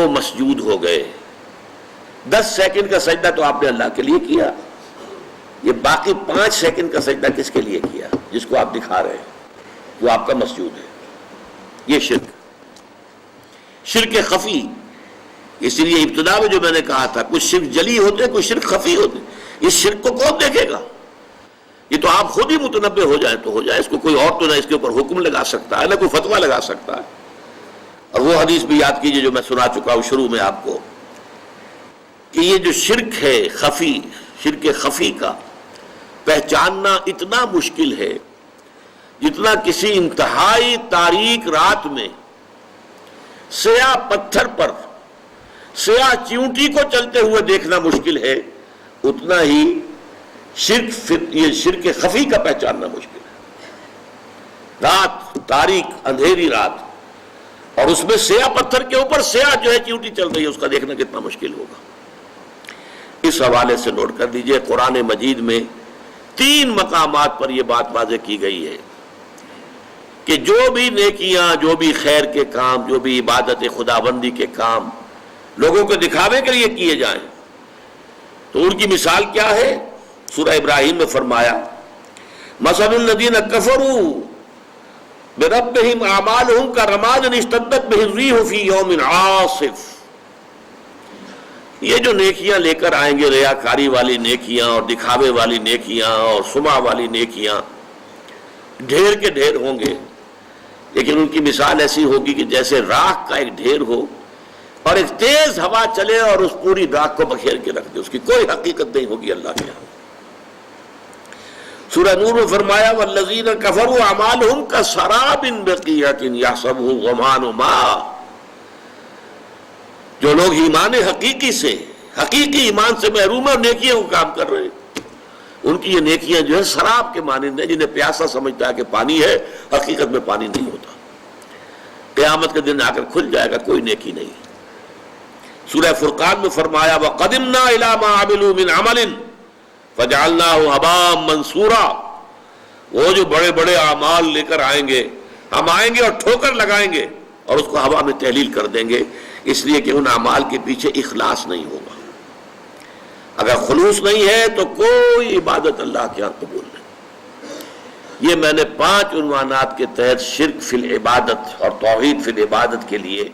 تو مسجود ہو گئے. 10 سیکنڈ کا سجدہ تو آپ نے اللہ کے لیے کیا, یہ باقی 5 سیکنڈ کا سجدہ کس کے لیے کیا؟ جس کو آپ دکھا رہے ہیں وہ آپ کا مسجود ہے. یہ شرک خفی. اس لیے ابتدا میں جو میں نے کہا تھا کچھ شرک جلی ہوتے ہیں, کچھ شرک خفی ہوتے ہیں. اس شرک کو کون دیکھے گا؟ یہ تو آپ خود ہی متنبع ہو جائیں تو ہو جائے, اس کو کوئی اور تو نہ اس کے اوپر حکم لگا سکتا ہے نہ کوئی فتویٰ لگا سکتا ہے. اور وہ حدیث بھی یاد کیجئے جو میں سنا چکا ہوں شروع میں آپ کو, کہ یہ جو شرک ہے خفی, شرک خفی کا پہچاننا اتنا مشکل ہے جتنا کسی انتہائی تاریک رات میں سیاہ پتھر پر سیاہ چیونٹی کو چلتے ہوئے دیکھنا مشکل ہے, اتنا ہی یہ شرک خفی کا پہچاننا مشکل ہے. رات تاریک اندھیری رات, اور اس میں سیاہ پتھر کے اوپر سیاہ جو ہے چیونٹی چل رہی ہے, اس کا دیکھنا کتنا مشکل ہوگا. اس حوالے سے نوٹ کر دیجئے, قرآن مجید میں 3 مقامات پر یہ بات واضح کی گئی ہے کہ جو بھی نیکیاں, جو بھی خیر کے کام, جو بھی عبادت خداوندی کے کام لوگوں کو دکھاوے کے لیے کیے جائیں تو ان کی مثال کیا ہے؟ سورہ ابراہیم میں فرمایا مثل الذین کفروا بربہم اعمالہم کرماد اشتدت بہ الریح فی یوم عاصف. یہ جو نیکیاں لے کر آئیں گے, ریاکاری والی نیکیاں اور دکھاوے والی نیکیاں اور سمعہ والی نیکیاں, ڈھیر کے ڈھیر ہوں گے, لیکن ان کی مثال ایسی ہوگی کہ جیسے راکھ کا ایک ڈھیر ہو اور ایک تیز ہوا چلے اور اس پوری راکھ کو بکھیر کے رکھ دے, اس کی کوئی حقیقت نہیں ہوگی اللہ کے یہاں. سورہ نور میں فرمایا والذین کفروا اعمالہم کسراب بقیعۃ یحسبہ الظمآن ماء. جو لوگ ایمان حقیقی سے, حقیقی ایمان سے محروم اور نیکیوں کو کام کر رہے ہیں, ان کی یہ نیکیاں جو ہے سراب کے مانند ہیں, جنہیں پیاسا سمجھتا ہے کہ پانی ہے, حقیقت میں پانی نہیں ہوتا. قیامت کے دن آ کر کھل جائے گا, کوئی نیکی نہیں. سورہ فرقان میں فرمایا وَقَدِمْنَا إِلَىٰ مَا عَمِلُوا مِنْ عَمَلٍ فَجَعَلْنَاهُ هَبَاءً مَنْثُورًا. وہ جو بڑے بڑے اعمال لے کر آئیں گے, ہم آئیں گے اور ٹھوکر لگائیں گے اور اس کو ہوا میں تحلیل کر دیں گے, اس لیے کہ ان اعمال کے پیچھے اخلاص نہیں ہوگا. اگر خلوص نہیں ہے تو کوئی عبادت اللہ کے ہاں قبول نہیں. یہ میں نے 5 عنوانات کے تحت شرک فی العبادت اور توحید فی العبادت کے لیے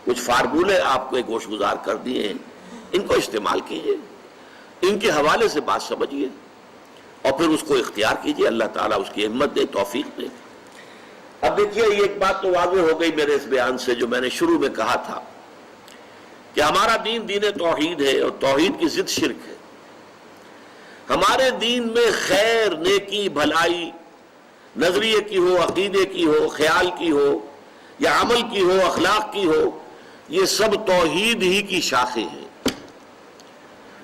کچھ فارمولے آپ کو گوش گزار کر دیے ہیں, ان کو استعمال کیجئے, ان کے حوالے سے بات سمجھیے اور پھر اس کو اختیار کیجئے. اللہ تعالیٰ اس کی ہمت دے, توفیق دے. اب دیکھیے یہ ایک بات تو واضح ہو گئی میرے اس بیان سے جو میں نے شروع میں کہا تھا کہ ہمارا دین دین توحید ہے اور توحید کی ضد شرک ہے. ہمارے دین میں خیر, نیکی, بھلائی نظریے کی ہو, عقیدے کی ہو, خیال کی ہو یا عمل کی ہو, اخلاق کی ہو, یہ سب توحید ہی کی شاخیں ہیں.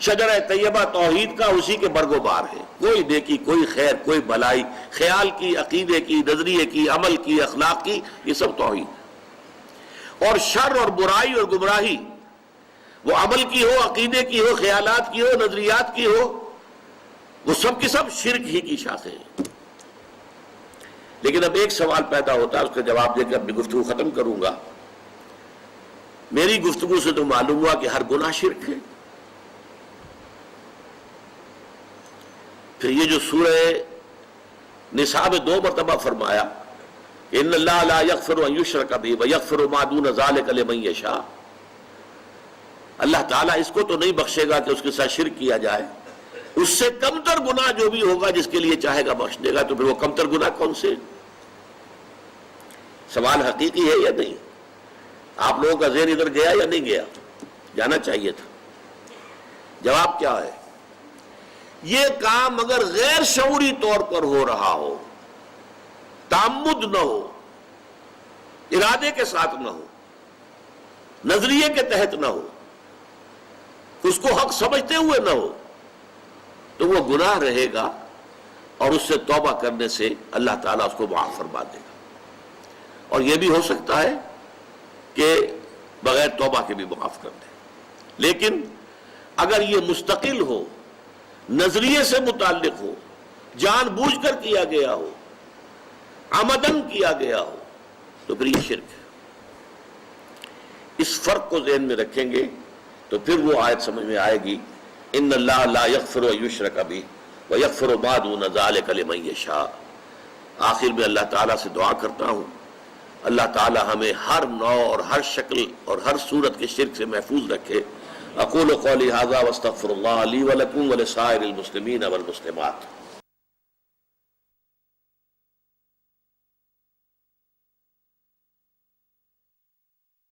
شجرہ طیبہ توحید کا اسی کے برگ و بار ہے. کوئی نیکی, کوئی خیر, کوئی بھلائی, خیال کی, عقیدے کی, نظریے کی, عمل کی, اخلاق کی, یہ سب توحید. اور شر اور برائی اور گمراہی وہ عمل کی ہو, عقیدے کی ہو, خیالات کی ہو, نظریات کی ہو, وہ سب کی سب شرک ہی کی شاخیں ہیں. لیکن اب ایک سوال پیدا ہوتا ہے, اس کا جواب دے کے اپنی گفتگو ختم کروں گا. میری گفتگو سے تو معلوم ہوا کہ ہر گناہ شرک ہے. پھر یہ جو سورہ نساء میں 2 مرتبہ فرمایا کہ ان اللہ لا یغفر ان یشرک بہ ویغفر ما دون ذلک لمن یشاء, اللہ تعالیٰ اس کو تو نہیں بخشے گا کہ اس کے ساتھ شرک کیا جائے, اس سے کمتر گناہ جو بھی ہوگا جس کے لیے چاہے گا بخش دے گا. تو پھر وہ کمتر گناہ کون سے؟ سوال حقیقی ہے یا نہیں؟ آپ لوگوں کا ذہن ادھر گیا یا نہیں گیا؟ جانا چاہیے تھا. جواب کیا ہے؟ یہ کام اگر غیر شعوری طور پر ہو رہا ہو, تعمد نہ ہو, ارادے کے ساتھ نہ ہو, نظریے کے تحت نہ ہو, اس کو حق سمجھتے ہوئے نہ ہو, تو وہ گناہ رہے گا اور اس سے توبہ کرنے سے اللہ تعالیٰ اس کو معاف فرما دے گا. اور یہ بھی ہو سکتا ہے کہ بغیر توبہ کے بھی معاف کر دے. لیکن اگر یہ مستقل ہو, نظریے سے متعلق ہو, جان بوجھ کر کیا گیا ہو, عمدن کیا گیا ہو, تو پھر یہ شرک ہے. اس فرق کو ذہن میں رکھیں گے تو پھر وہ آیت سمجھ میں آئے گی، ان اللہ لا یغفر ان یشرک بہ ویغفر ما دون ذلک لمن یشاء۔ آخر میں اللہ تعالیٰ سے دعا کرتا ہوں اللہ تعالیٰ ہمیں ہر نوع اور ہر شکل اور ہر صورت کے شرک سے محفوظ رکھے۔ اقول قولی ھذا واستغفر اللہ لی ولکم ولسائر المسلمین والمسلمات۔